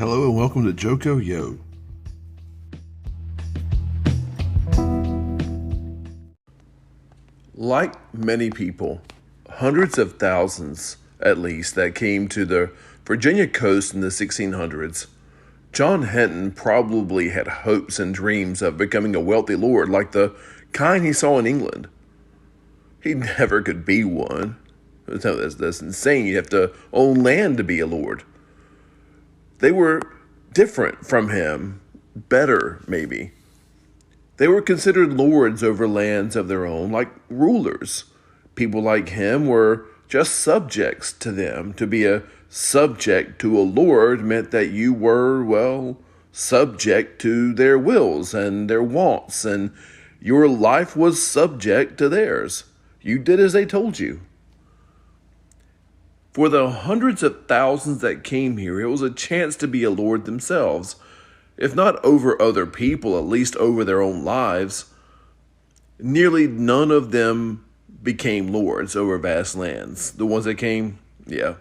Hello and welcome to Joko Yo. Like many people, hundreds of thousands at least that came to the Virginia coast in the 1600s, John Hinton probably had hopes and dreams of becoming a wealthy lord like the kind he saw in England. He never could be one. That's insane. You have to own land to be a lord. They were different from him, better maybe. They were considered lords over lands of their own, like rulers. People like him were just subjects to them. To be a subject to a lord meant that you were, well, subject to their wills and their wants, and your life was subject to theirs. You did as they told you. For the hundreds of thousands that came here, it was a chance to be a lord themselves. If not over other people, at least over their own lives. Nearly none of them became lords over vast lands. The ones that came, yeah.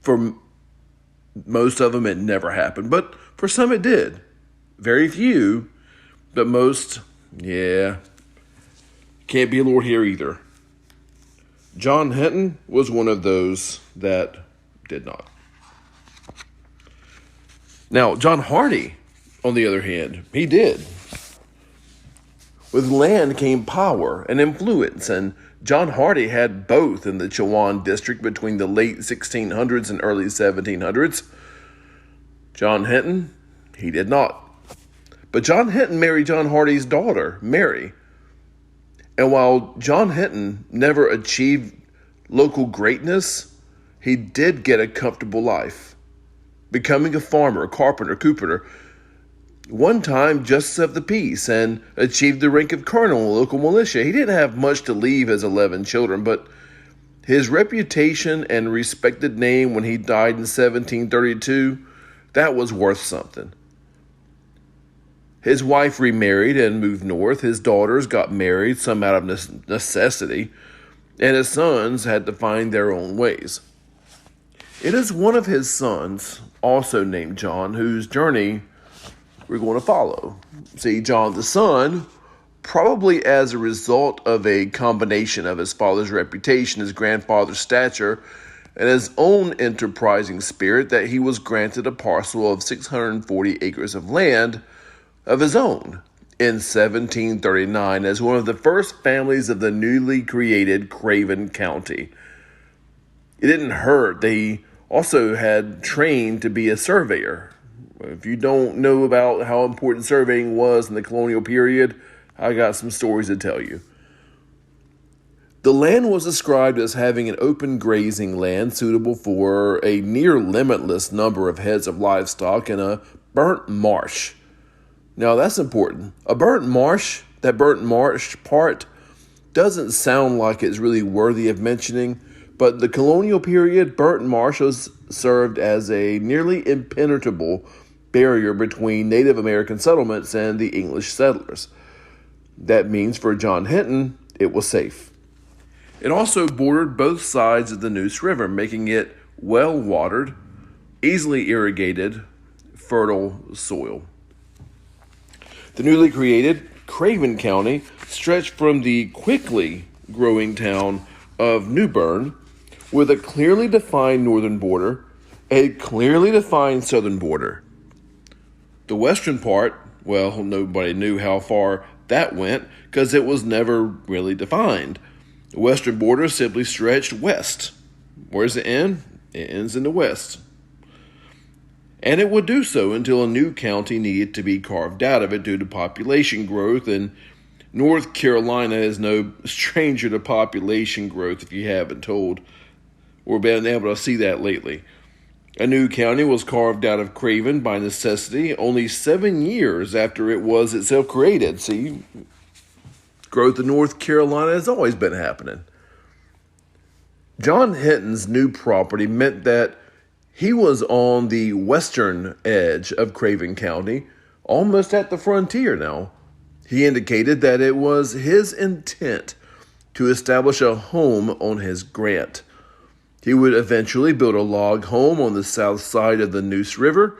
For most of them, it never happened. But for some, it did. Very few, but most, yeah. Can't be a lord here either. John Hinton was one of those that did not. Now, John Hardy, on the other hand, he did. With land came power and influence, and John Hardy had both in the Chowan district between the late 1600s and early 1700s. John Hinton, he did not. But John Hinton married John Hardy's daughter, Mary. And while John Hinton never achieved local greatness, he did get a comfortable life, becoming a farmer, carpenter, cooper, one time justice of the peace, and achieved the rank of colonel in the local militia. He didn't have much to leave his 11 children, but his reputation and respected name when he died in 1732, that was worth something. His wife remarried and moved north. His daughters got married, some out of necessity, and his sons had to find their own ways. It is one of his sons, also named John, whose journey we're going to follow. See, John the son, probably as a result of a combination of his father's reputation, his grandfather's stature, and his own enterprising spirit, that he was granted a parcel of 640 acres of land of his own in 1739 as one of the first families of the newly created Craven County. It didn't hurt. They also had trained to be a surveyor. If you don't know about how important surveying was in the colonial period, I got some stories to tell you. The land was described as having an open grazing land suitable for a near limitless number of heads of livestock and a burnt marsh. Now that's important. A burnt marsh, that burnt marsh part, doesn't sound like it's really worthy of mentioning, but the colonial period, burnt marsh was served as a nearly impenetrable barrier between Native American settlements and the English settlers. That means for John Hinton, it was safe. It also bordered both sides of the Neuse River, making it well-watered, easily irrigated, fertile soil. The newly created Craven County stretched from the quickly growing town of New Bern with a clearly defined northern border, a clearly defined southern border. The western part, well, nobody knew how far that went because it was never really defined. The western border simply stretched west. Where does it end? It ends in the west. And it would do so until a new county needed to be carved out of it due to population growth, and North Carolina is no stranger to population growth if you haven't told or been able to see that lately. A new county was carved out of Craven by necessity only 7 years after it was itself created. See, growth in North Carolina has always been happening. John Hinton's new property meant that he was on the western edge of Craven County, almost at the frontier now. He indicated that it was his intent to establish a home on his grant. He would eventually build a log home on the south side of the Neuse River,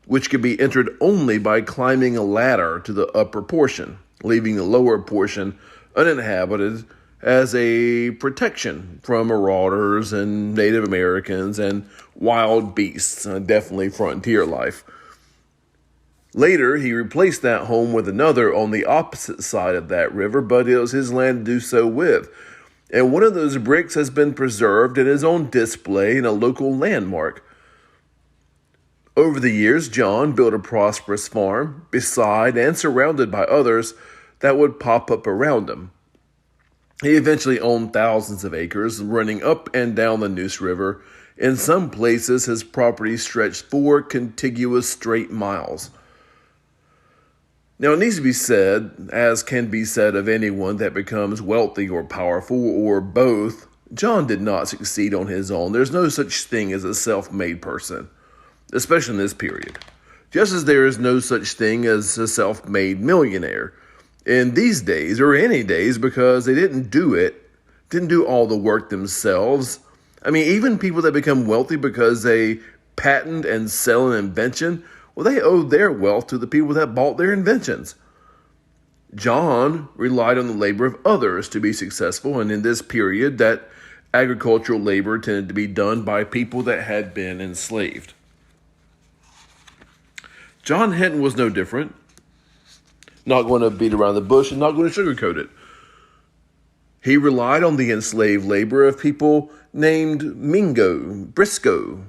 which could be entered only by climbing a ladder to the upper portion, leaving the lower portion uninhabited as a protection from marauders and Native Americans and wild beasts, definitely frontier life. Later, he replaced that home with another on the opposite side of that river, but it was his land to do so with. And one of those bricks has been preserved and is on display in a local landmark. Over the years, John built a prosperous farm beside and surrounded by others that would pop up around him. He eventually owned thousands of acres running up and down the Neuse River. In some places, his property stretched 4 contiguous straight miles. Now, it needs to be said, as can be said of anyone that becomes wealthy or powerful or both, John did not succeed on his own. There's no such thing as a self-made person, especially in this period. Just as there is no such thing as a self-made millionaire in these days or any days, because they didn't do all the work themselves. I mean, even people that become wealthy because they patent and sell an invention, well, they owed their wealth to the people that bought their inventions. John relied on the labor of others to be successful, and in this period, that agricultural labor tended to be done by people that had been enslaved. John Hinton was no different. Not going to beat around the bush and not going to sugarcoat it. He relied on the enslaved labor of people named Mingo, Briscoe,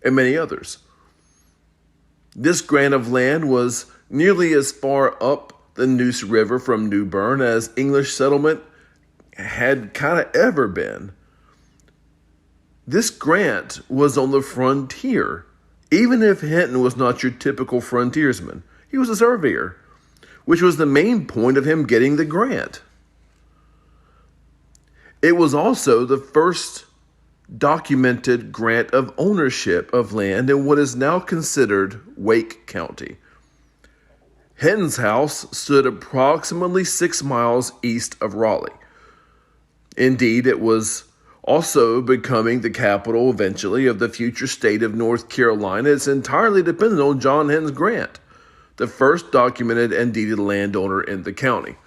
and many others. This grant of land was nearly as far up the Neuse River from New Bern as English settlement had kind of ever been. This grant was on the frontier, even if Hinton was not your typical frontiersman. He was a surveyor, which was the main point of him getting the grant. It was also the first documented grant of ownership of land in what is now considered Wake County. Hinton's house stood approximately 6 miles east of Raleigh. Indeed, it was also becoming the capital eventually of the future state of North Carolina. It's entirely dependent on John Hinton's grant, the first documented and deeded landowner in the county.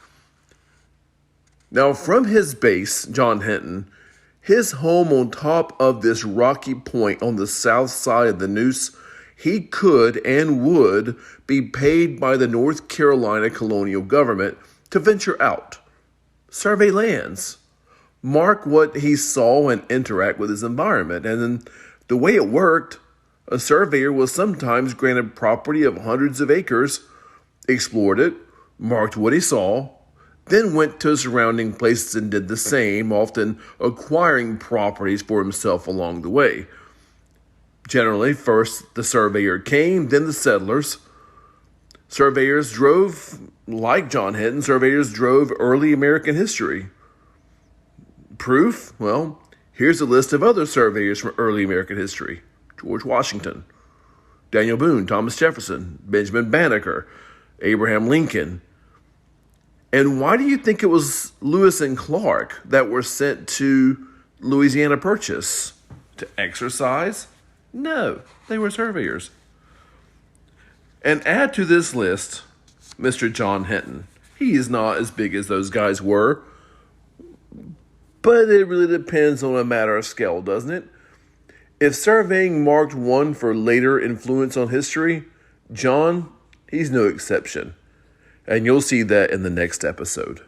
Now, from his base, John Hinton, his home on top of this rocky point on the south side of the Neuse, he could and would be paid by the North Carolina colonial government to venture out, survey lands, mark what he saw, and interact with his environment. And then the way it worked, a surveyor was sometimes granted property of hundreds of acres, explored it, marked what he saw, then went to surrounding places and did the same, often acquiring properties for himself along the way. Generally, first the surveyor came, then the settlers. Surveyors drove, like John Hinton, surveyors drove early American history. Proof? Well, here's a list of other surveyors from early American history. George Washington, Daniel Boone, Thomas Jefferson, Benjamin Banneker, Abraham Lincoln. And why do you think it was Lewis and Clark that were sent to Louisiana Purchase? To exercise? No, they were surveyors. And add to this list Mr. John Hinton. He is not as big as those guys were, but it really depends on a matter of scale, doesn't it? If surveying marked one for later influence on history, John, he's no exception. And you'll see that in the next episode.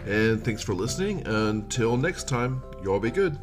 And thanks for listening. Until next time, y'all be good.